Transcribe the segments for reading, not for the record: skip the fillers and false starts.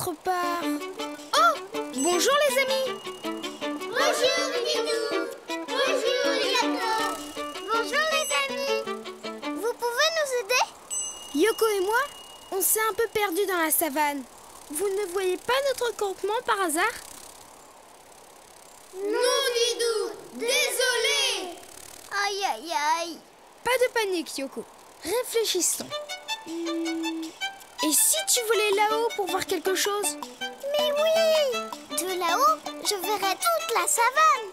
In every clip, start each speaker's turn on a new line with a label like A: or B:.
A: autre part. Oh! Bonjour les amis!
B: Bonjour Didou! Bonjour Yoko! Bonjour les amis! Vous pouvez nous aider?
A: Yoko et moi, on s'est un peu perdus dans la savane. Vous ne voyez pas notre campement par hasard?
B: Non Didou! Désolé! Aïe aïe aïe!
A: Pas de panique Yoko, réfléchissons. Et si tu volais là-haut pour voir quelque chose?
B: Mais oui! De là-haut, je verrai toute la savane!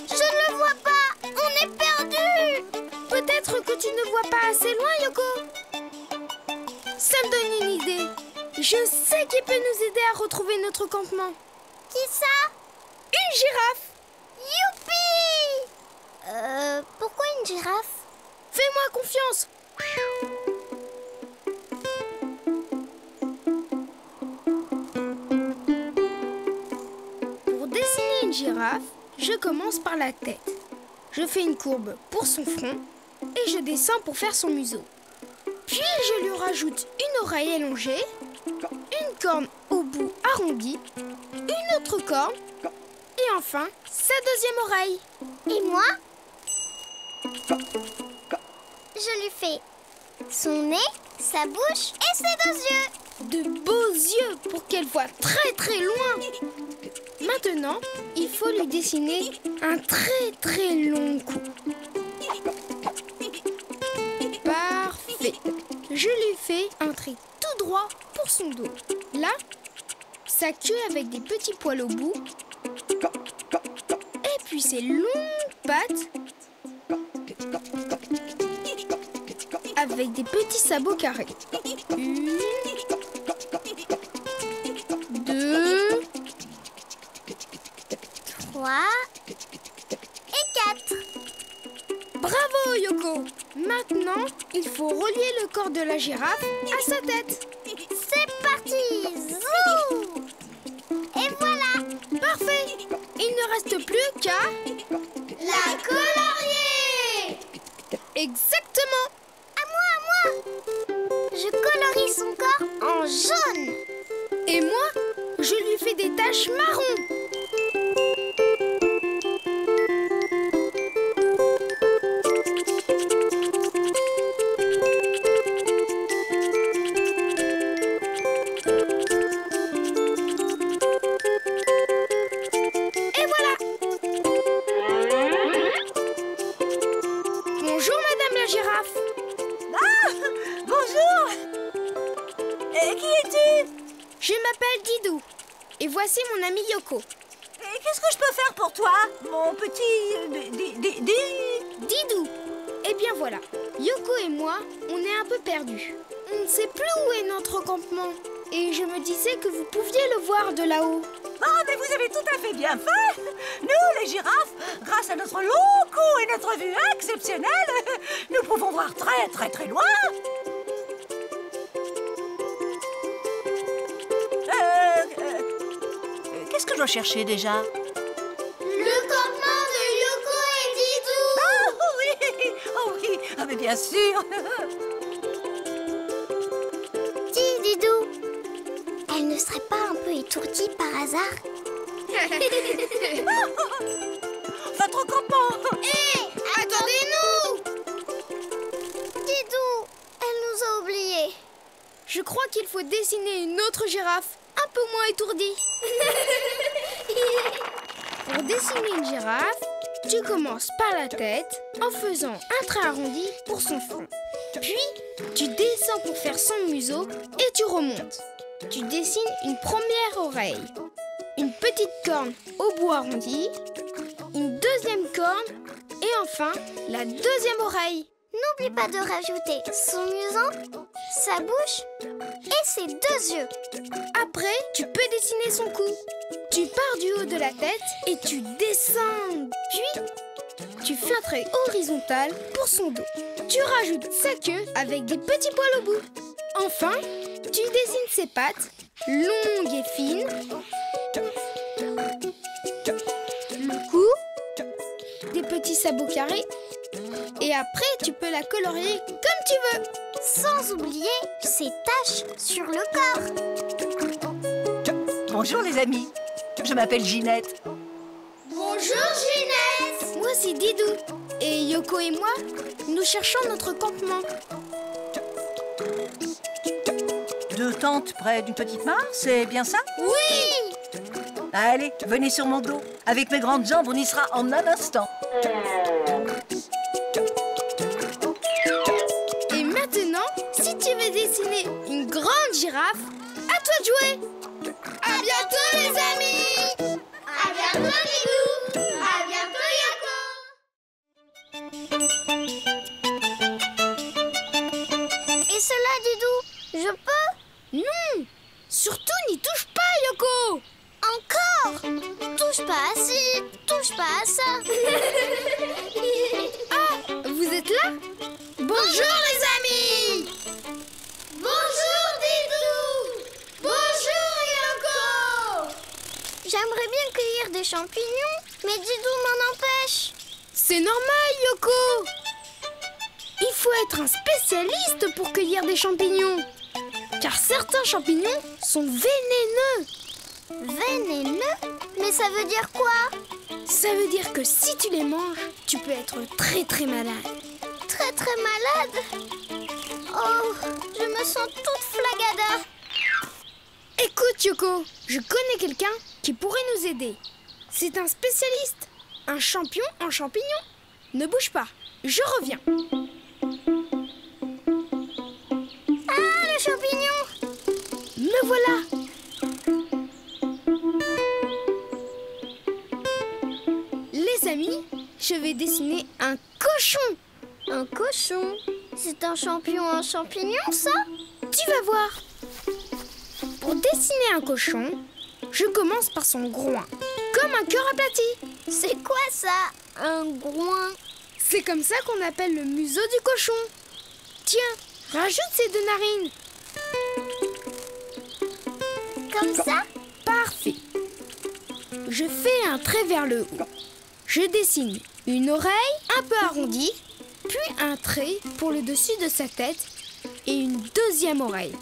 B: Je ne le vois pas! On est perdu!
A: Peut-être que tu ne vois pas assez loin, Yoko. Ça me donne une idée. Je sais qui peut nous aider à retrouver notre campement.
B: Qui ça?
A: Une girafe!
B: Youpi! Pourquoi une girafe?
A: Fais-moi confiance. Pour dessiner une girafe, je commence par la tête. Je fais une courbe pour son front et je descends pour faire son museau. Puis je lui rajoute une oreille allongée, une corne au bout arrondi, une autre corne et enfin sa deuxième oreille.
B: Et moi? Je lui fais son nez, sa bouche et ses deux yeux.
A: De beaux yeux pour qu'elle voie très très loin. Maintenant, il faut lui dessiner un très très long cou. Parfait. Je lui fais un trait tout droit pour son dos. Là, sa queue avec des petits poils au bout. Et puis ses longues pattes avec des petits sabots carrés. Une, deux,
B: Trois et quatre.
A: bravo Yoko! Maintenant, il faut relier le corps de la girafe à sa tête.
B: C'est parti! Zou! Et voilà!
A: Parfait! Il ne reste plus qu'à...
B: La colorier!
A: Exactement!
B: À moi! Je colorie son corps en jaune.
A: Et moi, je lui fais des taches marron. Et voilà! Bonjour, Madame la girafe.
C: Bonjour! Et qui es-tu?
A: Je m'appelle Didou. Et voici mon ami Yoko.
C: Et qu'est-ce que je peux faire pour toi, mon petit...
A: Didou. Eh bien voilà, Yoko et moi, on est un peu perdus. On ne sait plus où est notre campement. Et je me disais que vous pouviez le voir de là-haut.
C: Ah, mais vous avez tout à fait bien fait! Nous, les girafes, grâce à notre long cou et notre vue exceptionnelle, nous pouvons voir très très très loin! Qu'est-ce que je dois chercher déjà?
B: Le campement de Yoko et Didou.
C: Ah oui! Oh oui! Ah mais bien sûr!
B: Dis, Didou, elle ne serait pas un peu étourdie par hasard?
C: Votre campement!
B: Hé, attendez-nous! Didou, elle nous a oubliés.
A: Je crois qu'il faut dessiner une autre girafe, un peu moins étourdie. Pour dessiner une girafe, tu commences par la tête en faisant un trait arrondi pour son front. Puis, tu descends pour faire son museau et tu remontes. Tu dessines une première oreille, une petite corne au bout arrondi, une deuxième corne et enfin la deuxième oreille.
B: N'oublie pas de rajouter son museau, sa bouche et ses deux yeux.
A: Après, tu peux dessiner son cou. Tu pars du haut de la tête et tu descends. Puis, tu fais un trait horizontal pour son dos. Tu rajoutes sa queue avec des petits poils au bout. Enfin, tu dessines ses pattes, longues et fines. Le cou, des petits sabots carrés. Et Et après, tu peux la colorier comme tu veux.
B: Sans oublier ses taches sur le corps.
C: Bonjour les amis, je m'appelle Ginette.
A: Bonjour Ginette. Moi c'est Didou. Et Yoko et moi, nous cherchons notre campement.
C: Deux tentes près d'une petite mare, c'est bien ça?
A: Oui.
C: Allez, venez sur mon dos. Avec mes grandes jambes, on y sera en un instant.
A: Et maintenant, si tu veux dessiner une grande girafe, à toi de jouer. À bientôt les amis. À bientôt Didou. À bientôt Yoko.
B: Et cela, Didou, je peux?
A: Non, surtout n'y touche pas Yoko.
B: Encore? Touche pas à ci, touche pas à ça.
A: Ah, vous êtes là? Bonjour les amis. Bonjour Didou. Bonjour Yoko.
B: J'aimerais bien cueillir des champignons, mais Didou m'en empêche.
A: C'est normal Yoko. Il faut être un spécialiste pour cueillir des champignons. Car certains champignons sont vénéneux.
B: Vénéneux? Mais ça veut dire quoi?
A: Ça veut dire que si tu les manges, tu peux être très très malade.
B: Très très malade? Oh, je me sens toute flagada.
A: Écoute Yoko, je connais quelqu'un qui pourrait nous aider. C'est un spécialiste, un champion en champignons. Ne bouge pas, je reviens.
B: Ah, le champignon!
A: Me voilà. Les amis, je vais dessiner un cochon.
B: Un cochon? C'est un champignon en champignon, ça?
A: Tu vas voir. Pour dessiner un cochon, je commence par son groin, comme un cœur aplati.
B: C'est quoi ça, un groin?
A: C'est comme ça qu'on appelle le museau du cochon. Tiens, rajoute ces deux narines.
B: Comme ça?
A: Parfait. Je fais un trait vers le haut. Je dessine une oreille un peu arrondie, puis un trait pour le dessus de sa tête et une deuxième oreille.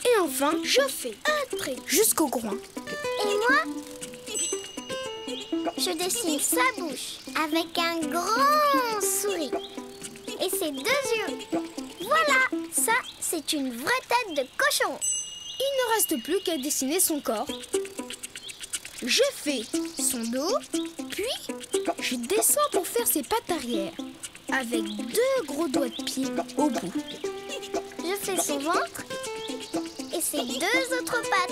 A: Et enfin, je fais un trait jusqu'au groin.
B: Et moi? Je dessine sa bouche avec un grand sourire. Et ses deux yeux. Voilà, ça, c'est une vraie tête de cochon.
A: Il ne reste plus qu'à dessiner son corps. Je fais son dos, puis je descends pour faire ses pattes arrière, avec deux gros doigts de pied au bout.
B: Je fais son ventre et ses deux autres pattes.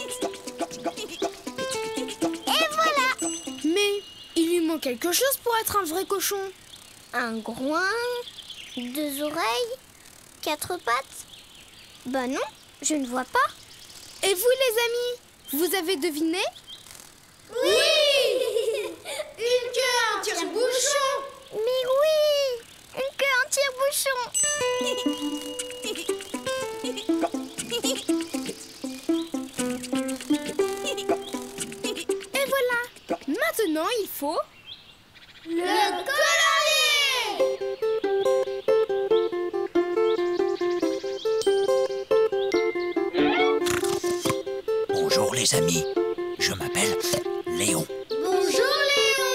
B: Et voilà!
A: Mais il lui manque quelque chose pour être un vrai cochon.
B: Un groin, deux oreilles, quatre pattes. Bah non, je ne vois pas.
A: Et vous les amis, vous avez deviné?
B: Oui!
A: Une queue en tire-bouchon.
B: Mais oui! Une queue en tire-bouchon.
A: Et voilà. Maintenant, il faut
B: Le colorier!
D: Bonjour les amis, je m'appelle Léon.
A: Bonjour Léon.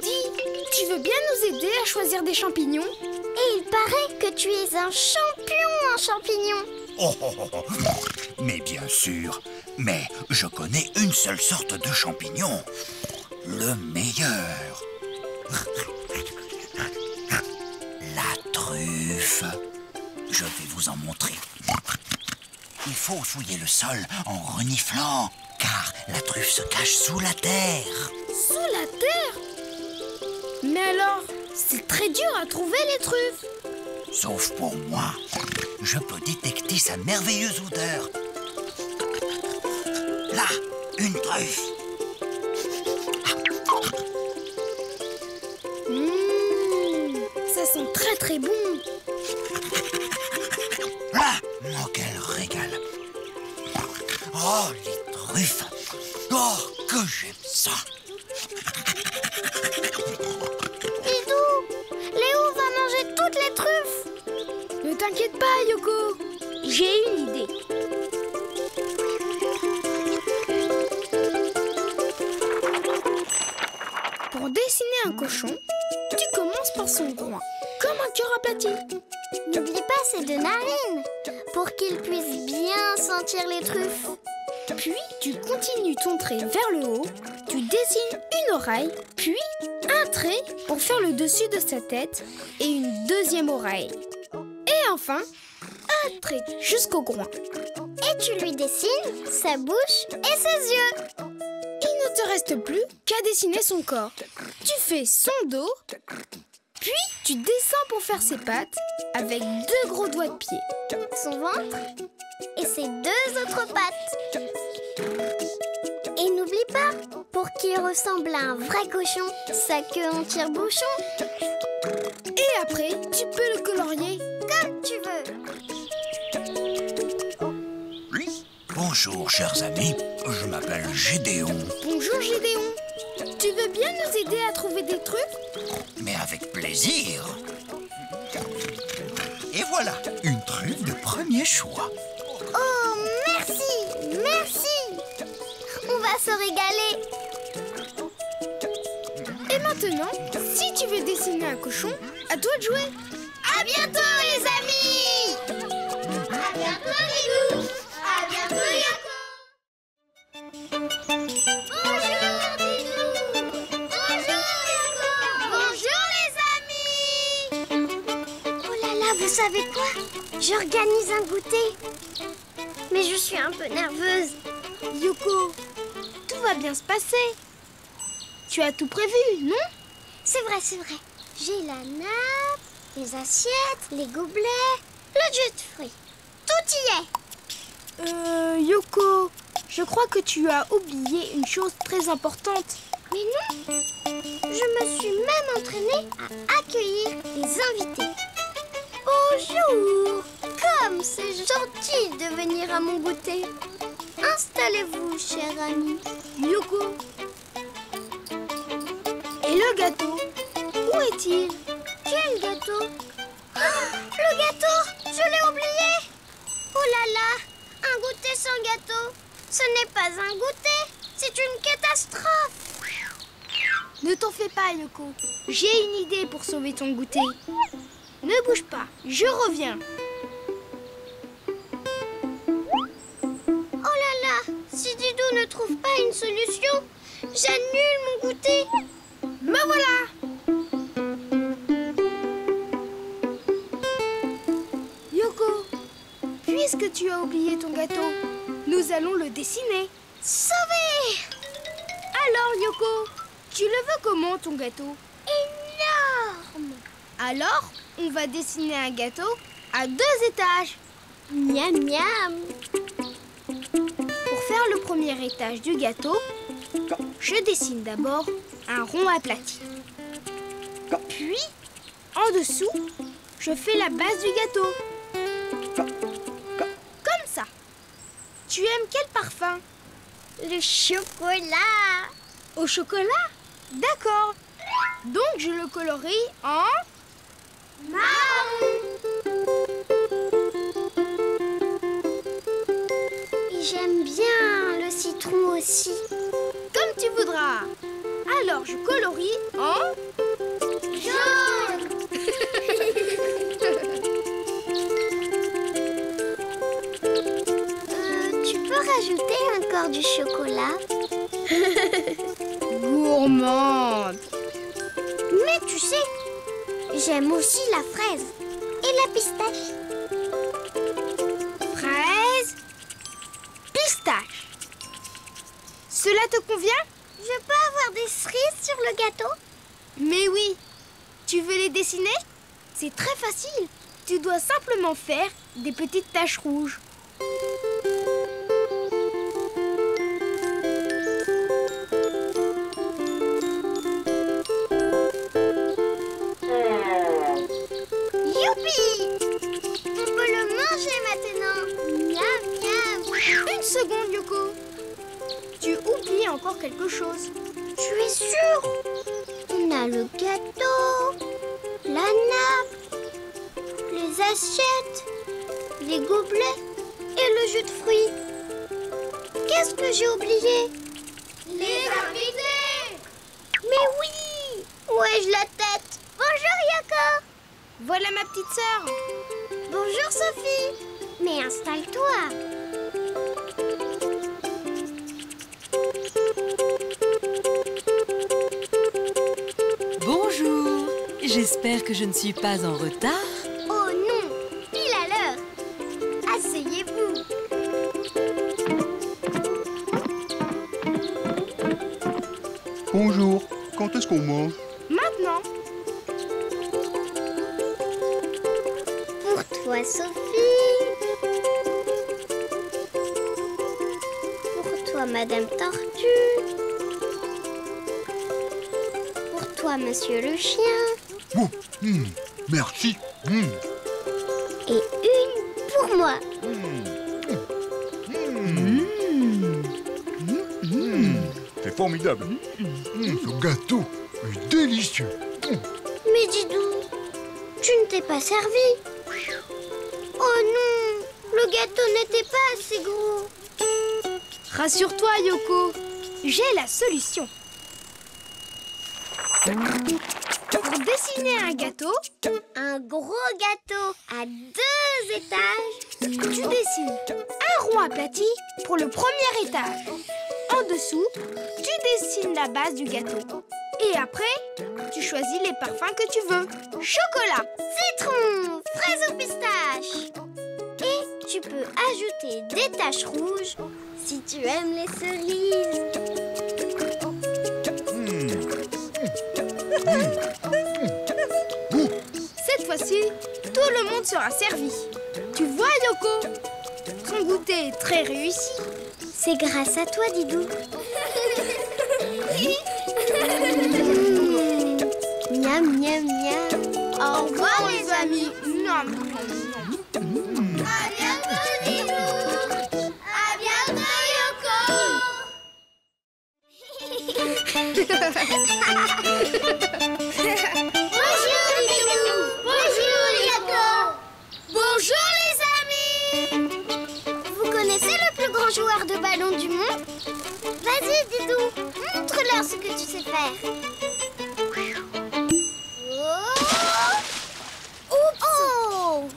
A: Dis, tu veux bien nous aider à choisir des champignons?
B: Et il paraît que tu es un champion en champignons.
D: Oh, mais bien sûr, mais je connais une seule sorte de champignon, le meilleur. La truffe. Je vais vous en montrer. Il faut fouiller le sol en reniflant, car la truffe se cache sous la terre.
A: Sous la terre? Mais alors, c'est très dur à trouver les truffes.
D: Sauf pour moi, je peux détecter sa merveilleuse odeur. Là, une truffe.
A: Ça sent très très bon.
D: Là, oh, quel régal. Oh, les truffes. Oh, que j'aime ça.
B: Didou, Léo
A: pas, Yoko. J'ai une idée. Pour dessiner un cochon, tu commences par son groin, comme un cœur aplati.
B: N'oublie pas ses deux narines, pour qu'il puisse bien sentir les truffes.
A: Puis, tu continues ton trait vers le haut, tu dessines une oreille, puis un trait pour faire le dessus de sa tête et une deuxième oreille. Et enfin, un trait jusqu'au groin.
B: Et tu lui dessines sa bouche et ses yeux.
A: Il ne te reste plus qu'à dessiner son corps. Tu fais son dos, puis tu descends pour faire ses pattes avec 2 gros doigts de pied.
B: Son ventre et ses 2 autres pattes. Et n'oublie pas, pour qu'il ressemble à un vrai cochon, sa queue en tire-bouchon.
A: Et après, tu peux le colorier.
B: Comme tu veux.
D: Bonjour, chers amis. Je m'appelle Gédéon.
A: Bonjour Gédéon. Tu veux bien nous aider à trouver des trucs?
D: Mais avec plaisir. Et voilà, une truffe de premier choix.
B: Oh, merci, merci. On va se régaler.
A: Et maintenant, si tu veux dessiner un cochon, à toi de jouer.
B: À bientôt les amis. À bientôt les loups. À bientôt Yoko. Bonjour Didou. Bonjour Yoko. Bonjour les amis. Oh là là, vous savez quoi? J'organise un goûter. Mais je suis un peu nerveuse.
A: Yoko, tout va bien se passer. Tu as tout prévu, non?
B: C'est vrai, c'est vrai. J'ai la nappe, les assiettes, les gobelets, le jus de fruits. Tout y est.
A: Yoko, je crois que tu as oublié une chose très importante.
B: Mais non, je me suis même entraînée à accueillir les invités. Bonjour. Comme c'est gentil de venir à mon goûter. Installez-vous, chers amis.
A: Yoko. Et le gâteau, où est-il?
B: Quel gâteau? Le gâteau, je l'ai oublié. Oh là là, un goûter sans gâteau, ce n'est pas un goûter, c'est une catastrophe.
A: Ne t'en fais pas, Yoko. J'ai une idée pour sauver ton goûter. Ne bouge pas, je reviens.
B: Oh là là, si Didou ne trouve pas une solution, j'annule mon goûter.
A: Me voilà. Yoko, puisque tu as oublié ton gâteau, nous allons le dessiner.
B: Sauvé.
A: Alors, Yoko, tu le veux comment ton gâteau?
B: Énorme.
A: Alors, on va dessiner un gâteau à 2 étages.
B: Miam miam.
A: Pour faire le premier étage du gâteau, je dessine d'abord un rond aplati. Puis, en dessous, je fais la base du gâteau. Comme ça. Tu aimes quel parfum?
B: Le chocolat.
A: Au chocolat? D'accord. Donc, je le colorie en...
B: marron. Et j'aime bien le citron aussi.
A: Comme tu voudras. Alors, je colorie en...
B: jaune. Tu peux rajouter encore du chocolat?
A: Gourmande.
B: Mais tu sais, j'aime aussi la fraise et la pistache.
A: Fraise, pistache. Cela te convient?
B: Je peux avoir des cerises sur le gâteau?
A: Mais oui. Tu veux les dessiner? C'est très facile. Tu dois simplement faire des petites taches rouges.
B: Youpi! On peut le manger maintenant. Miam, miam.
A: Une seconde, Yoko. Tu oublies encore quelque chose.
B: Tu es sûre? On a le gâteau, la nappe, les assiettes les gobelets et le jus de fruits. Qu'est-ce que j'ai oublié?
A: Les invités!
B: Mais oui! Où ai-je la tête? Bonjour Yoko!
A: Voilà ma petite sœur.
B: Bonjour Sophie! Mais installe-toi!
E: Bonjour, j'espère que je ne suis pas en retard.
B: Oh non! Pile à l'heure! Asseyez-vous!
F: Bonjour, quand est-ce qu'on mange?
A: Maintenant.
B: Pour toi Sophie! Pour toi Madame Tortue! Pour toi Monsieur le Chien!
F: Oh, merci.
B: Et une pour moi!
F: C'est formidable. Ce gâteau est délicieux.
B: Mais Didou, tu ne t'es pas servi. Oh non, le gâteau n'était pas assez gros.
A: Rassure-toi, Yoko. J'ai la solution. Pour dessiner un gâteau,
B: Un gros gâteau à 2 étages.
A: tu dessines un rond aplati pour le premier étage. En dessous, tu dessines la base du gâteau. Et après, tu choisis les parfums que tu veux. Chocolat,
B: Citron, fraise ou pistache. Et tu peux ajouter des taches rouges si tu aimes les cerises.
A: cette fois-ci, tout le monde sera servi. Tu vois, Yoko, son goûter est très réussi.
B: C'est grâce à toi, Didou. Miam, miam, miam.
A: Au revoir, les amis. Non.
B: À bientôt, Didou. À bientôt, Yoko. Bonjour, Didou. Bonjour, Yoko. Bonjour, les amis. Vous connaissez le plus grand joueur de ballon du monde? Vas-y, Didou, montre-leur ce que tu sais faire. Oh! Oups! Oh!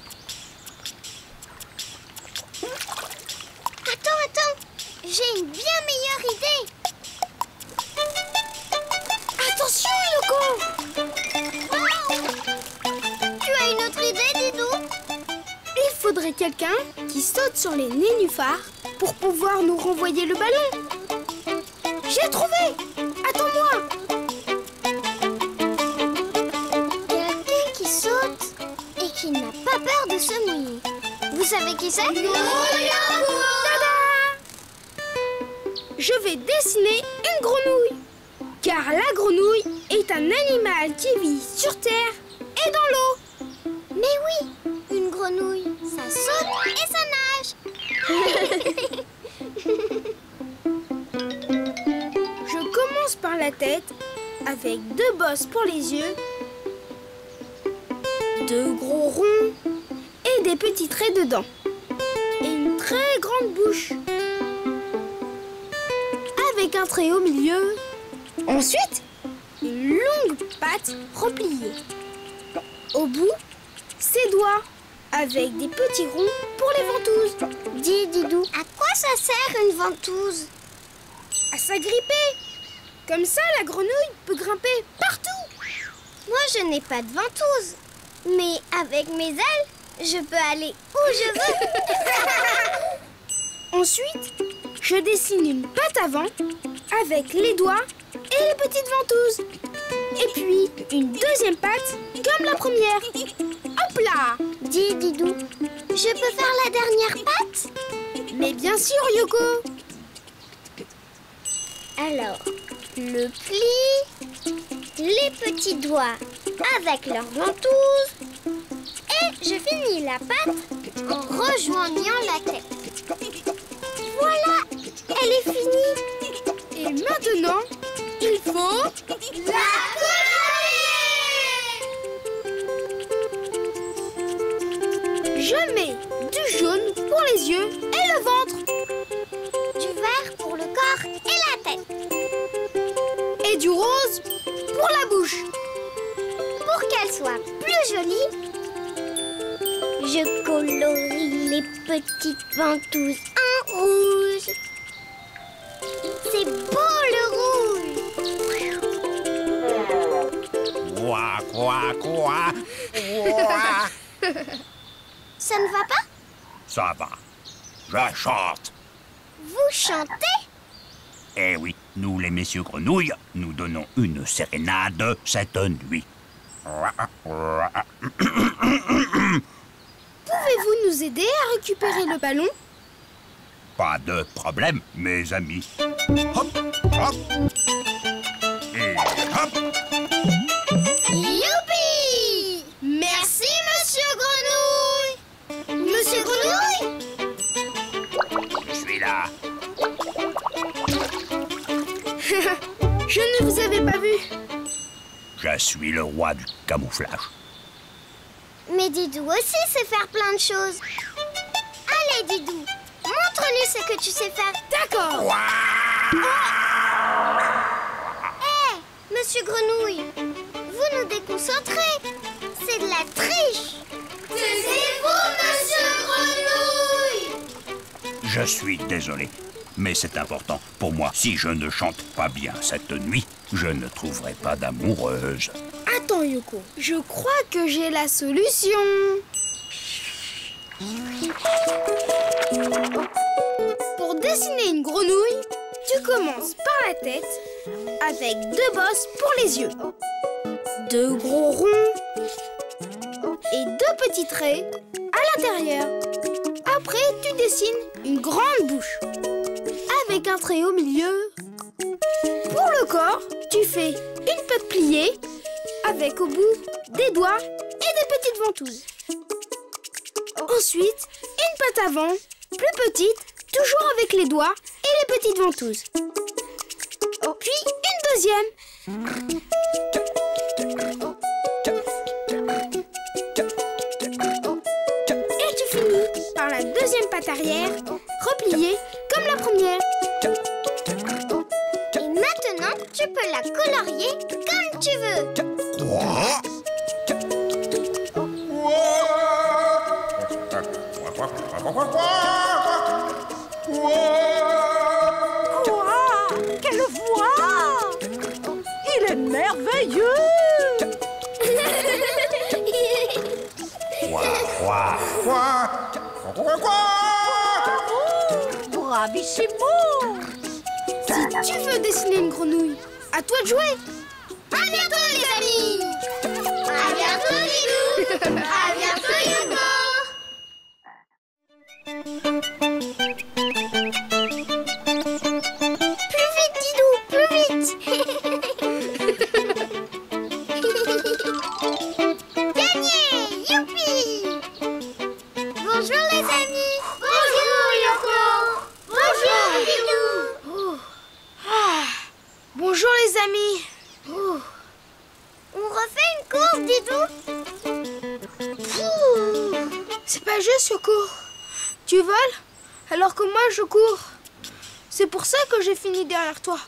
B: Attends, j'ai une bien meilleure idée. Attention, Yoko! Wow! Tu as une autre idée, Didou?
A: Il faudrait quelqu'un qui saute sur les nénuphars pour pouvoir nous renvoyer le ballon. J'ai trouvé! Attends-moi!
B: Quelqu'un qui saute et qui n'a pas peur de se mouiller. Vous savez qui c'est?
A: Tada! Je vais dessiner une grenouille. Car la grenouille est un animal qui vit sur terre et dans l'eau.
B: Mais oui, une grenouille, ça saute et ça nage.
A: Je commence par la tête avec 2 bosses pour les yeux, 2 gros ronds et des petits traits dedans. Et une très grande bouche avec un trait au milieu. Ensuite, une longue patte repliée. Au bout, ses doigts avec des petits ronds pour les ventouses.
B: Dis, Didou, à quoi ça sert une ventouse?
A: À s'agripper. Comme ça, la grenouille peut grimper partout.
B: Moi, je n'ai pas de ventouse. Mais avec mes ailes, je peux aller où je veux.
A: Ensuite, je dessine une patte avant avec les doigts et les petites ventouses. Et puis, une deuxième patte comme la première. Hop là!
B: Dis, Didou, je peux faire la dernière patte?
A: Mais bien sûr, Yoko!
B: Alors, le pli, les petits doigts avec leurs ventouses, et je finis la patte en rejoignant la tête. Voilà, elle est finie.
A: Et maintenant, il faut...
B: La
A: Je mets du jaune les yeux et le ventre.
B: Du vert pour le corps et la tête.
A: Et du rose pour la bouche.
B: Pour qu'elle soit plus jolie, je colorie les petites ventouses en rouge. C'est beau le rouge.
D: Quoi, quoi, quoi?
B: Ça ne va pas?
D: Ça va. Je chante.
B: Vous chantez?
D: Eh oui, nous les messieurs grenouilles, nous donnons une sérénade cette nuit.
A: Pouvez-vous nous aider à récupérer le ballon?
D: Pas de problème, mes amis. Hop, hop. Et hop.
B: Youpi! Merci, Monsieur Grenouille! Monsieur Grenouille?
D: Je suis là.
A: Je ne vous avais pas vu.
D: Je suis le roi du camouflage.
B: Mais Didou aussi sait faire plein de choses. Allez, Didou, montre-nous ce que tu sais faire.
A: D'accord.
B: Hé, Monsieur Grenouille, vous nous déconcentrez. C'est de la triche. Taisez-vous, Monsieur Grenouille!
D: Je suis désolé, mais c'est important pour moi. Si je ne chante pas bien cette nuit, je ne trouverai pas d'amoureuse.
A: Attends, Yoko. Je crois que j'ai la solution. Pour dessiner une grenouille, tu commences par la tête avec 2 bosses pour les yeux, 2 gros ronds et 2 petits traits à l'intérieur. Après, tu dessines une grande bouche avec un trait au milieu. Pour le corps, tu fais une patte pliée avec au bout des doigts et des petites ventouses. Ensuite, une patte avant, plus petite, toujours avec les doigts et les petites ventouses. Puis une deuxième. Et tu finis par la deuxième patte arrière, repliée comme la première.
B: Et maintenant, tu peux la colorier comme tu veux.
D: Quoi?
C: Quoi? Quelle voix! Il est merveilleux! Bravissimo!
A: Si tu veux dessiner une grenouille, à toi de jouer.
B: À bientôt, les amis! À bientôt, Didou! À bientôt, Yoko! Plus vite, Didou! Plus vite! Gagné! Youpi! Bonjour, les amis! Bonjour, Yoko! Bonjour, Didou!
A: Bonjour les amis.
B: On refait une course, Didou?
A: C'est pas juste, Yoko. Tu voles alors que moi je cours. C'est pour ça que j'ai fini derrière toi.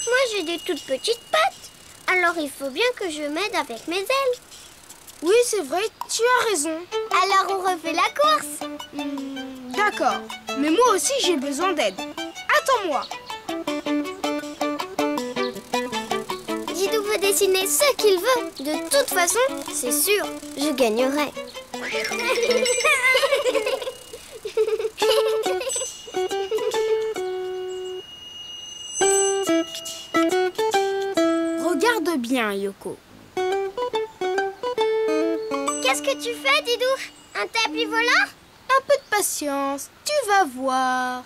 B: Moi, j'ai des toutes petites pattes. Alors, il faut bien que je m'aide avec mes ailes.
A: Oui, c'est vrai, tu as raison.
B: Alors, on refait la course.
A: D'accord, mais moi aussi j'ai besoin d'aide. Attends-moi.
B: Didou veut dessiner ce qu'il veut. De toute façon, c'est sûr, je gagnerai.
A: Regarde bien, Yoko.
B: Qu'est-ce que tu fais, Didou? Un tapis volant?
A: Un peu de patience, tu vas voir.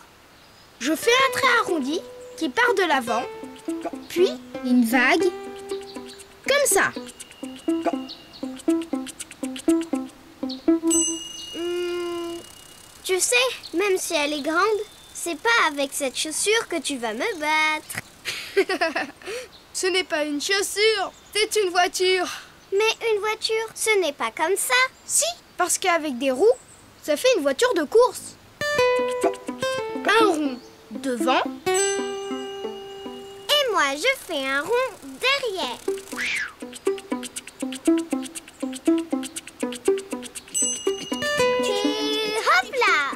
A: Je fais un trait arrondi qui part de l'avant, puis une vague, comme ça.
B: Tu sais, même si elle est grande, c'est pas avec cette chaussure que tu vas me battre.
A: Ce n'est pas une chaussure, c'est une voiture.
B: Mais une voiture, ce n'est pas comme ça.
A: Si, parce qu'avec des roues, ça fait une voiture de course. Un rond devant.
B: Et moi, je fais un rond derrière. Et hop là!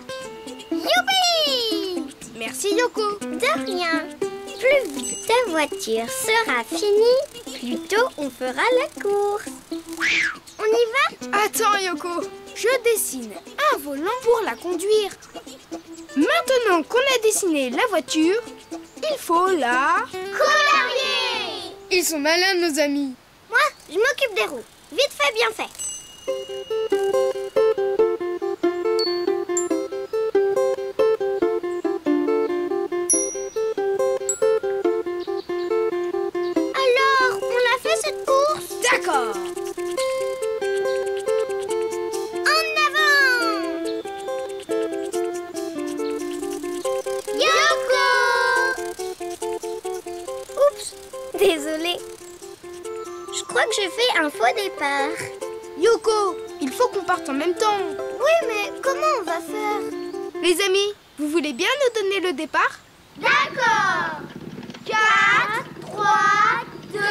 B: Youpi!
A: Merci Yoko.
B: De rien. Plus vite ta voiture sera finie, plus tôt on fera la course. On y va?
A: Attends Yoko, je dessine un volant pour la conduire. Maintenant qu'on a dessiné la voiture, il faut la...
B: Colorier!
A: Ils sont malins nos amis.
B: Moi, je m'occupe des roues. Vite fait, bien fait. Alors, on a fait cette course?
A: D'accord.
B: En avant! Yoko! Oups, désolée. Je crois que j'ai fait un faux départ.
A: Yoko, il faut qu'on parte en même temps.
B: Oui, mais comment on va faire?
A: Les amis, vous voulez bien nous donner le départ?
B: D'accord. 4, 3, 2, 1,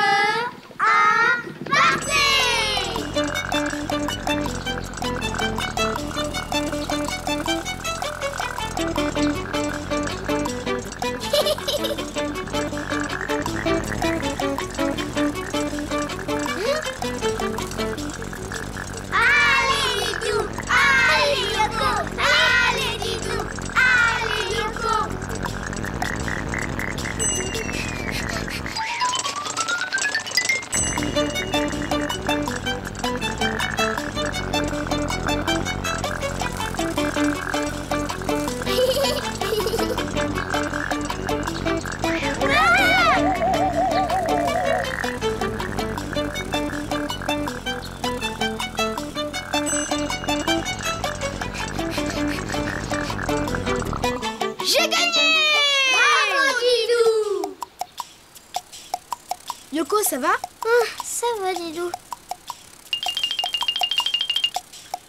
B: Allez, Didou! Allez, Yoko! Allez, Didou! Allez, Yoko!
A: J'ai gagné!
B: Bravo, Didou!
A: Yoko, ça va?
B: Ça va, Didou.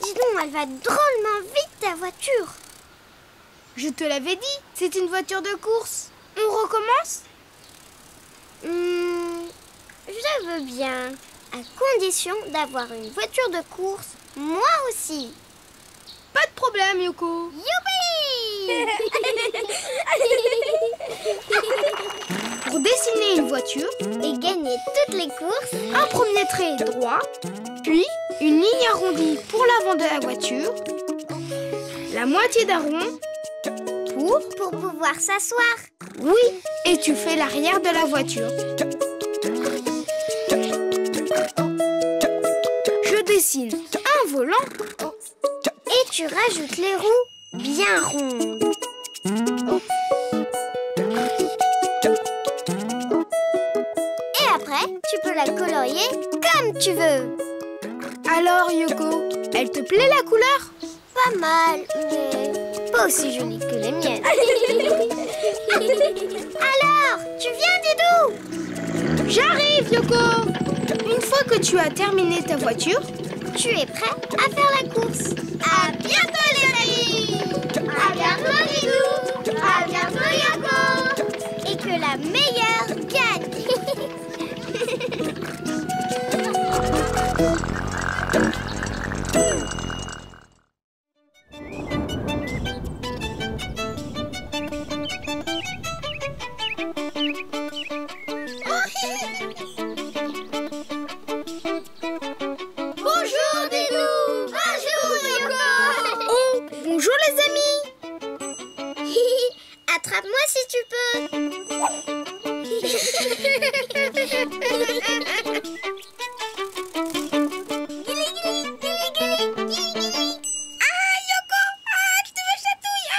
B: Dis donc, elle va drôlement vite, ta voiture.
A: Je te l'avais dit, c'est une voiture de course. On recommence?
B: Je veux bien, à condition d'avoir une voiture de course, moi aussi.
A: Pas de problème, Yoko.
B: Youpi!
A: Pour dessiner une voiture,
B: Et gagner toutes les courses,
A: un premier trait droit, puis une ligne arrondie pour l'avant de la voiture, la moitié d'un rond,
B: pour pouvoir s'asseoir.
A: oui, et tu fais l'arrière de la voiture. Je dessine un volant.
B: Et tu rajoutes les roues bien rondes. Et après, tu peux la colorier comme tu veux.
A: Alors, Yoko, elle te plaît la couleur?
B: Pas mal, mais pas aussi jolie que les miennes. Alors, tu viens, Didou?
A: J'arrive, Yoko. Une fois que tu as terminé ta voiture,
B: Tu es prêt à faire la course. À bientôt, les amis. À bientôt, Didou. À bientôt, Yoko. Et que la meilleure gagne. Bonjour, Didou. Bonjour, Yoko.
A: oh, bonjour les amis.
B: Attrape-moi si tu peux. Guili, guili, guili, guili, guili, guili. Ah, Yoko, tu me chatouilles.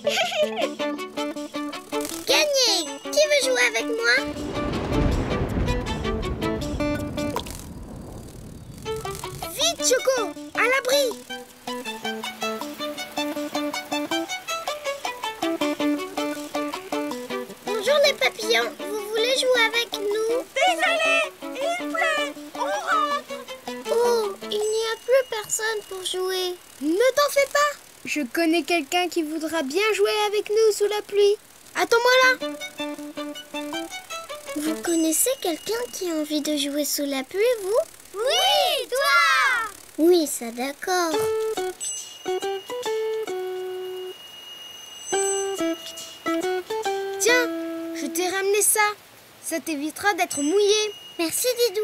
B: Arrête. Gagné. Qui veut jouer avec moi?
A: Vite, Yoko, à l'abri.
B: Bonjour les papillons, vous voulez jouer avec nous?
C: Désolé, il pleut, on rentre.
B: Oh, il n'y a plus personne. personne pour jouer.
A: Ne t'en fais pas. Je connais quelqu'un qui voudra bien jouer avec nous sous la pluie. Attends-moi là.
B: Vous connaissez quelqu'un qui a envie de jouer sous la pluie, vous? Oui, toi! Oui, ça d'accord.
A: Tiens, je t'ai ramené ça. Ça t'évitera d'être mouillé.
B: Merci, Didou.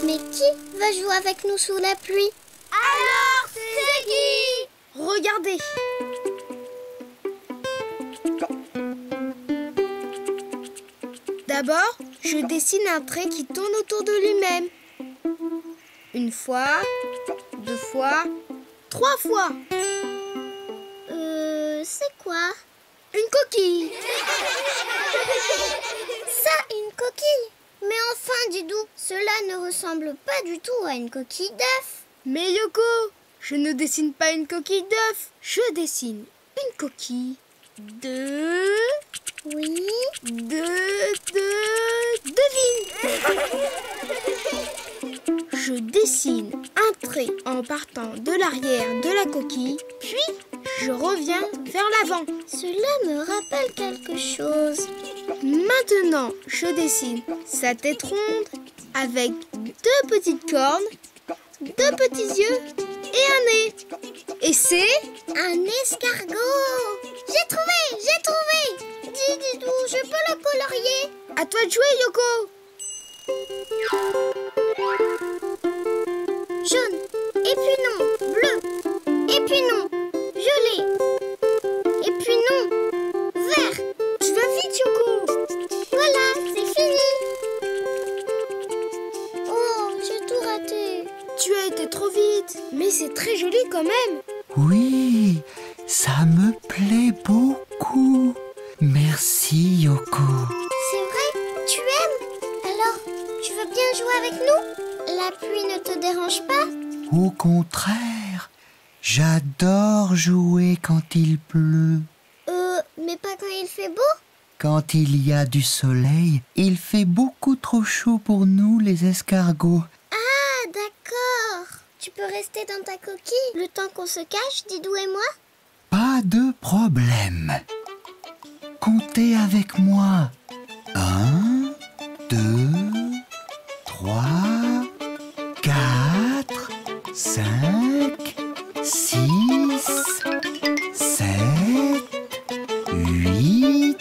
B: Mais qui va jouer avec nous sous la pluie? Alors, c'est qui?
A: Regardez. D'abord, je dessine un trait qui tourne autour de lui-même. Une fois, 2 fois, 3 fois.
B: C'est quoi?
A: Une coquille.
B: Ça, une coquille? Mais enfin, Didou, cela ne ressemble pas du tout à une coquille d'œuf.
A: Mais Yoko, je ne dessine pas une coquille d'œuf. Je dessine une coquille de...
B: Oui.
A: Devine. Je dessine un trait en partant de l'arrière de la coquille, puis je reviens vers l'avant.
B: Cela me rappelle quelque chose.
A: Maintenant, je dessine sa tête ronde avec 2 petites cornes, 2 petits yeux et un nez. Et c'est
B: un escargot. J'ai trouvé. Dis, Didou, je peux le colorier?
A: À toi de jouer, Yoko.
B: Jaune, et puis non, bleu, et puis non, violet, et puis non, vert.
A: Tu vas vite, Yoko.
B: Voilà, c'est fini. Oh, j'ai tout raté.
A: Tu as été trop vite, mais c'est très joli quand même.
D: Oui, ça me plaît beaucoup. Merci, Yoko.
B: C'est vrai? Tu aimes? Alors, tu veux bien jouer avec nous? La pluie ne te dérange pas?
D: Au contraire, j'adore jouer quand il pleut.
B: Mais pas quand il fait beau?
D: Quand il y a du soleil, il fait beaucoup trop chaud pour nous, les escargots.
B: Ah, d'accord. Tu peux rester dans ta coquille le temps qu'on se cache, Didou et moi?
D: Pas de problème. Comptez avec moi. 1, 2, 3, 4, 5, 6, 7, 8.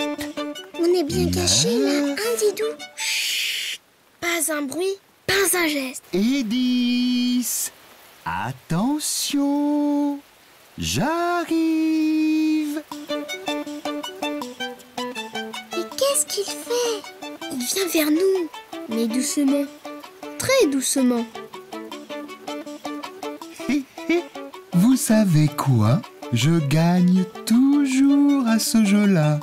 B: On est bien cachés là, hein, Didou?
A: Chut, pas un bruit, pas un geste.
D: Et 10. Attention, j'arrive.
B: Et qu'est-ce qu'il fait?
A: Il vient vers nous, mais doucement, très doucement.
D: Vous savez quoi? Je gagne toujours à ce jeu-là.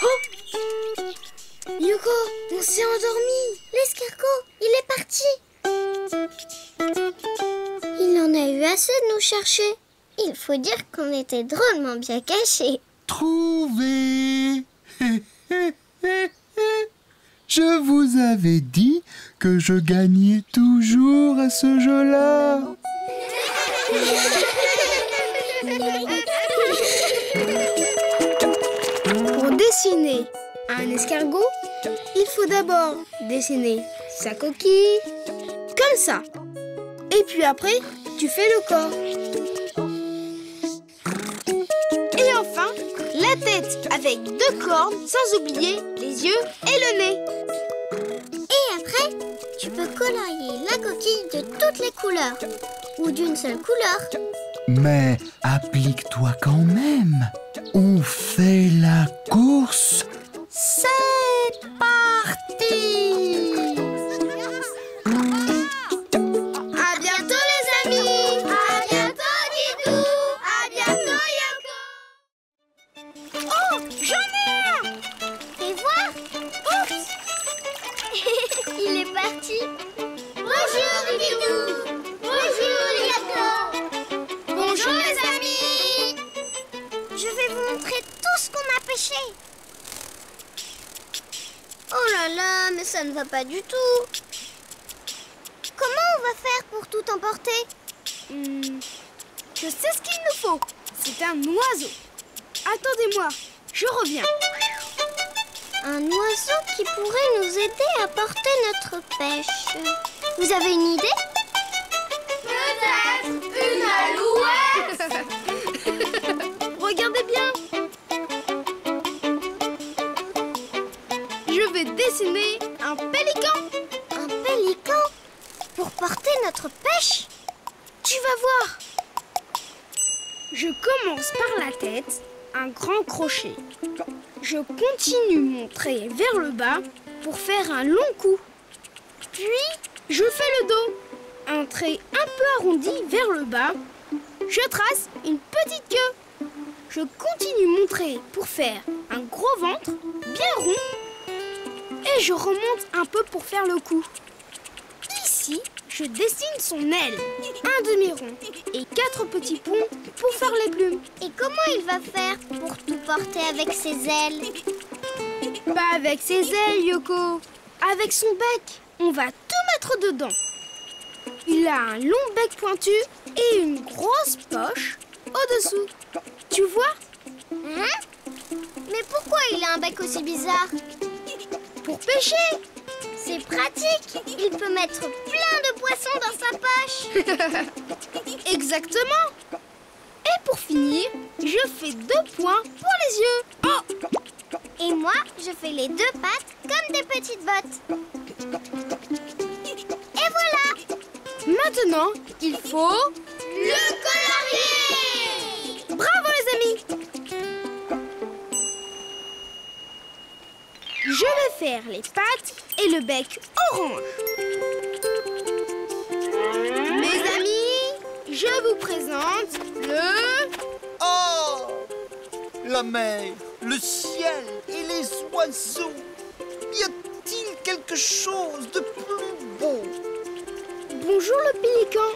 A: Oh! Yoko, on s'est endormi.
B: L'escargot, il est parti. Il en a eu assez de nous chercher. Il faut dire qu'on était drôlement bien cachés.
D: Trouvé! Je vous avais dit que je gagnais toujours à ce jeu-là.
A: Pour dessiner un escargot, il faut d'abord dessiner sa coquille, comme ça. Et puis après, tu fais le corps. Et enfin, la tête avec 2 cornes, sans oublier les yeux et le nez.
B: Et après, tu peux colorier la coquille de toutes les couleurs. Ou d'une seule couleur.
D: Mais applique-toi quand même. On fait la course.
B: C'est parti!
A: À bientôt les amis.
B: À bientôt, Didou! À bientôt, Yoko! Oh, j'en ai un! Fais voir! Oups! Il est parti! Bonjour, Didou! Bonjour, Yoko!
A: Bonjour les amis.
B: Je vais vous Oh là là, mais ça ne va pas du tout. Comment on va faire pour tout emporter?
A: Je sais ce qu'il nous faut. C'est un oiseau. Attendez-moi, je reviens.
B: Un oiseau qui pourrait nous aider à porter notre pêche. Vous avez une idée?
A: Peut-être une alouette. Regardez bien. Je vais dessiner un pélican.
B: Un pélican? Pour porter notre pêche?
A: Tu vas voir. Je commence par la tête, un grand crochet. Je continue mon trait vers le bas pour faire un long coup. Puis, je fais le dos. Un trait un peu arrondi vers le bas. Je trace une petite queue. Je continue mon trait pour faire un gros ventre, bien rond. Et je remonte un peu pour faire le coup. Ici, je dessine son aile, un demi-rond et 4 petits ponts pour faire les plumes.
B: Et comment il va faire pour tout porter avec ses ailes?
A: Pas avec ses ailes, Yoko. Avec son bec, on va tout mettre dedans. Il a un long bec pointu et une grosse poche au-dessous. Tu vois?
B: Mais pourquoi il a un bec aussi bizarre?
A: Pour pêcher.
B: C'est pratique. Il peut mettre plein de poissons dans sa poche.
A: Exactement. Et pour finir, je fais 2 points pour les yeux. Oh!
B: Et moi, je fais les 2 pattes comme des petites bottes. Et voilà!
A: Maintenant, il faut...
B: Le colorier!
A: Bravo les amis! Je vais faire les pattes et le bec orange. Mes amis, je vous présente le...
D: Oh! La mer, le ciel et les oiseaux. Y a-t-il quelque chose de plus beau?
A: Bonjour le pélican.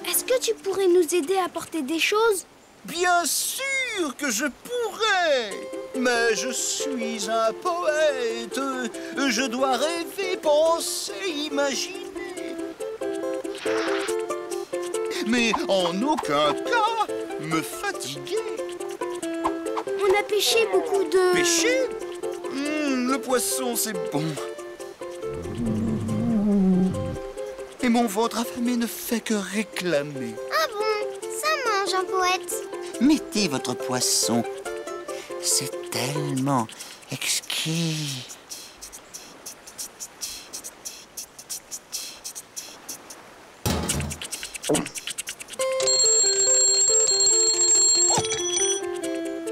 A: Est-ce que tu pourrais nous aider à porter des choses?
D: Bien sûr que je pourrais. Mais je suis un poète. Je dois rêver, penser, imaginer. Mais en aucun cas me fatiguer.
A: On a pêché beaucoup de...
D: Pêcher? Le poisson, c'est bon. Et mon ventre affamé ne fait que réclamer.
B: Ah bon? Ça mange un poète.
D: Mettez votre poisson. C'est tellement exquis.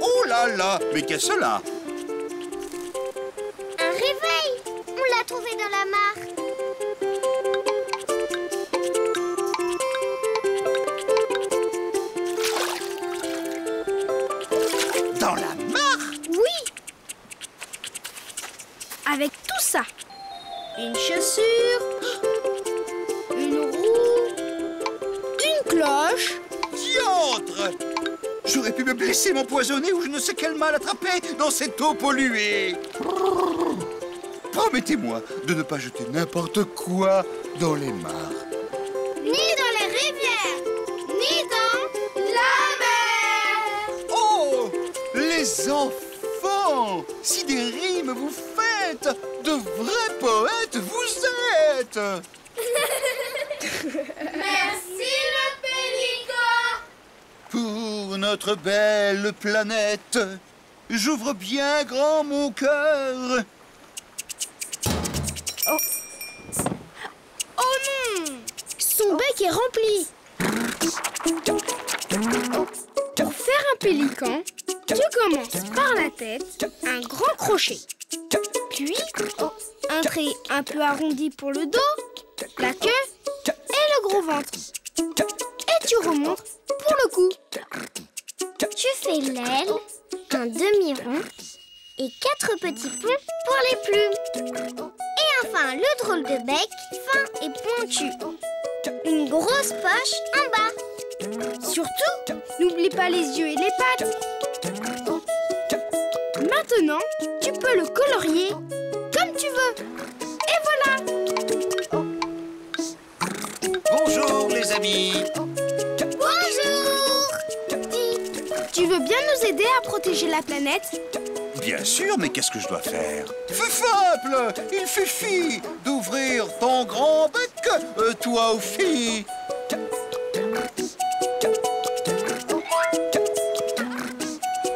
D: Oh là là, mais qu'est-ce que cela?
B: Un réveil. On l'a trouvé dans la mare.
D: Dans la mare?
A: Oui. Avec tout ça. Une chaussure, une roue, une cloche.
D: Diantre! J'aurais pu me blesser, m'empoisonner ou je ne sais quel mal attraper dans cette eau polluée. Promettez-moi de ne pas jeter n'importe quoi dans les mares.
B: Ni dans les rivières, ni dans la mer.
D: Oh! Les enfants! Si des rimes vous faites, de vrais poètes vous êtes!
B: Merci le pélican.
D: Pour notre belle planète, j'ouvre bien grand mon cœur.
A: Oh non! Son bec est rempli. Pour faire un pélican, tu commences par la tête, un grand crochet. Puis, un trait un peu arrondi pour le dos, la queue et le gros ventre. Et tu remontes pour le cou.
B: Tu fais l'aile, un demi-rond et 4 petits ponts pour les plumes. Et enfin, le drôle de bec, fin et pointu. Une grosse poche en bas.
A: Surtout, n'oublie pas les yeux et les pattes. Maintenant, tu peux le colorier comme feu. Et voilà.
D: Bonjour les amis.
B: Bonjour.
A: Dis, tu veux bien nous aider à protéger la planète?
D: Bien sûr, mais qu'est-ce que je dois faire? C'est simple. Il suffit d'ouvrir ton grand bec, toi aussi.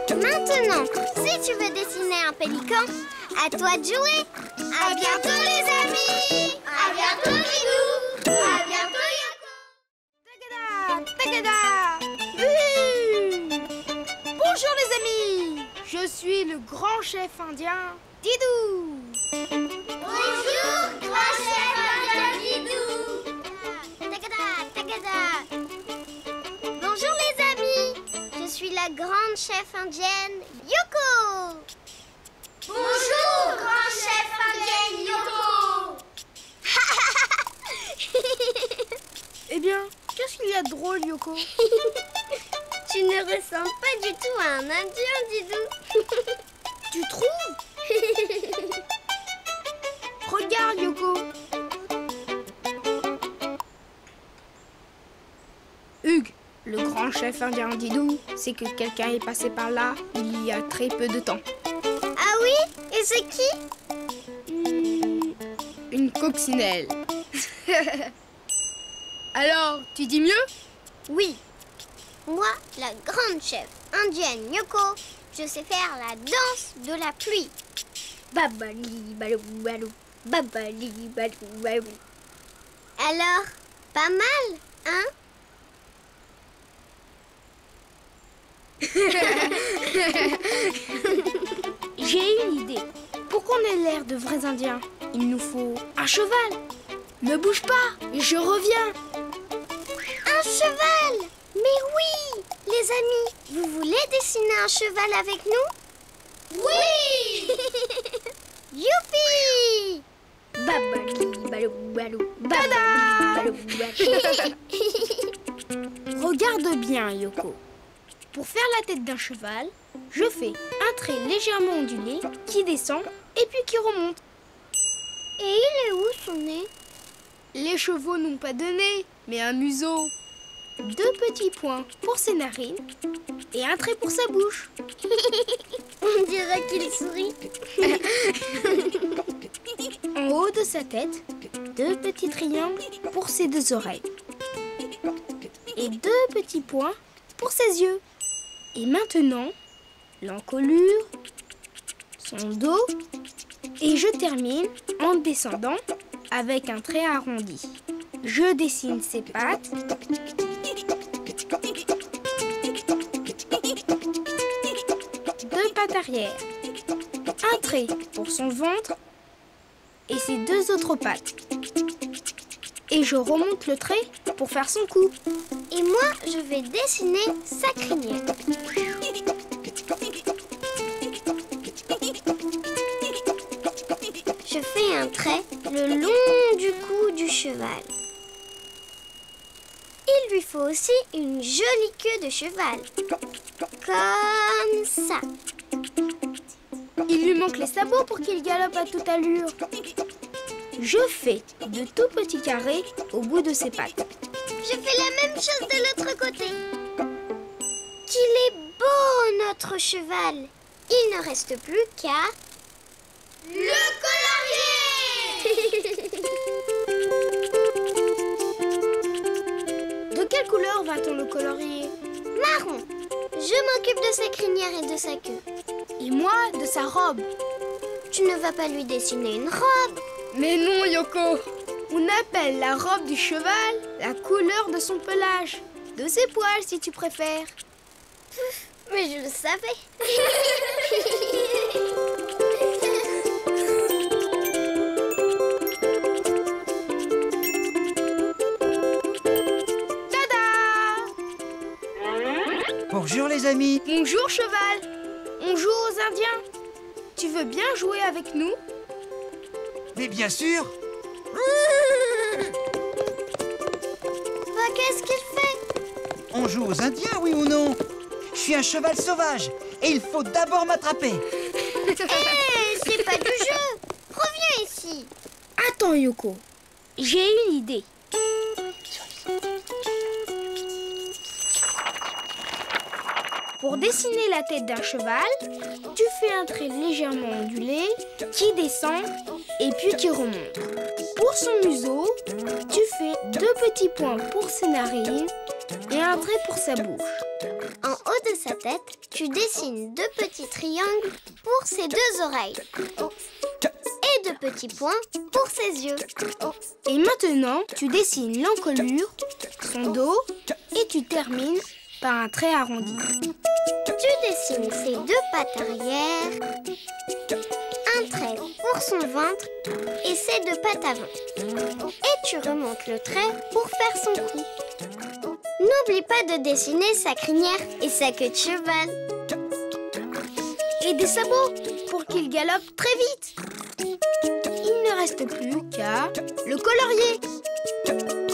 B: Maintenant, si tu veux dessiner un pélican, à toi de jouer. À bientôt les amis. À bientôt Didou. À bientôt Yoko.
A: Tagada, tagada. Bonjour les amis. Je suis le grand chef indien, Didou.
B: Bonjour, grand chef indien Didou. Tagada, tagada. Bonjour les amis. Je suis la grande chef indienne, Yoko. Bonjour, grand chef indienne, Yoko.
A: Eh bien, qu'est-ce qu'il y a de drôle, Yoko?
B: Tu ne ressembles pas du tout à un indien, Didou.
A: Tu trouves? Regarde, Yoko. Hugues, le grand chef indien Didou, c'est que quelqu'un est passé par là il y a très peu de temps.
B: Ah oui? Et c'est qui?
A: Une coccinelle. Alors, tu dis mieux?
B: Oui. Moi, la grande chef indienne Yoko, je sais faire la danse de la pluie. Babali balou balou, babali balou balou. Alors, pas mal, hein?
A: J'ai une idée. Pour qu'on ait l'air de vrais Indiens, il nous faut un cheval. Ne bouge pas, je reviens.
B: Un cheval! Mais oui! Les amis, vous voulez dessiner un cheval avec nous? Oui! Youpi! Babali balou balou, babali balou balou.
A: Regarde bien, Yoko. Pour faire la tête d'un cheval, je fais un trait légèrement ondulé qui descend et puis qui remonte.
B: Et il est où son nez?
A: Les chevaux n'ont pas de nez, mais un museau. 2 petits points pour ses narines et un trait pour sa bouche.
B: On dirait qu'il sourit.
A: En haut de sa tête, 2 petits triangles pour ses 2 oreilles. Et 2 petits points pour ses yeux. Et maintenant, l'encolure, son dos, et je termine en descendant avec un trait arrondi. Je dessine ses pattes, 2 pattes arrière, un trait pour son ventre et ses 2 autres pattes. Et je remonte le trait pour faire son cou.
B: Et moi, je vais dessiner sa crinière. Je fais un trait le long du cou du cheval. Il lui faut aussi une jolie queue de cheval. Comme ça.
A: Il lui manque les sabots pour qu'il galope à toute allure. Je fais de tout petits carrés au bout de ses pattes.
B: Je fais la même chose de l'autre côté. Qu'il est beau, notre cheval. Il ne reste plus qu'à... le colorier.
A: De quelle couleur va-t-on le colorier?
B: Marron. Je m'occupe de sa crinière et de sa queue.
A: Et moi, de sa robe.
B: Tu ne vas pas lui dessiner une robe.
A: Mais non, Yoko. On appelle la robe du cheval la couleur de son pelage. De ses poils, si tu préfères.
B: Mais je le savais.
A: Tada!
G: Bonjour les amis.
A: Bonjour, cheval. On joue aux Indiens. Tu veux bien jouer avec nous?
G: Mais bien sûr.
B: Bah, qu'est-ce qu'il fait?
G: On joue aux Indiens, oui ou non? Je suis un cheval sauvage et il faut d'abord m'attraper.
B: Hé, c'est pas du jeu. Reviens ici. ici.
A: Attends, Yoko. J'ai une idée. Pour dessiner la tête d'un cheval, tu fais un trait légèrement ondulé qui descend et puis qui remonte. Pour son museau, tu fais 2 petits points pour ses narines et un trait pour sa bouche.
B: En haut de sa tête, tu dessines 2 petits triangles pour ses 2 oreilles. Et 2 petits points pour ses yeux.
A: Et maintenant, tu dessines l'encolure, son dos et tu termines par un trait arrondi.
B: Tu dessines ses 2 pattes arrière, un trait pour son ventre et ses 2 pattes avant. Et tu remontes le trait pour faire son cou. N'oublie pas de dessiner sa crinière et sa queue de cheval.
A: Et des sabots pour qu'il galope très vite. Il ne reste plus qu'à le colorier.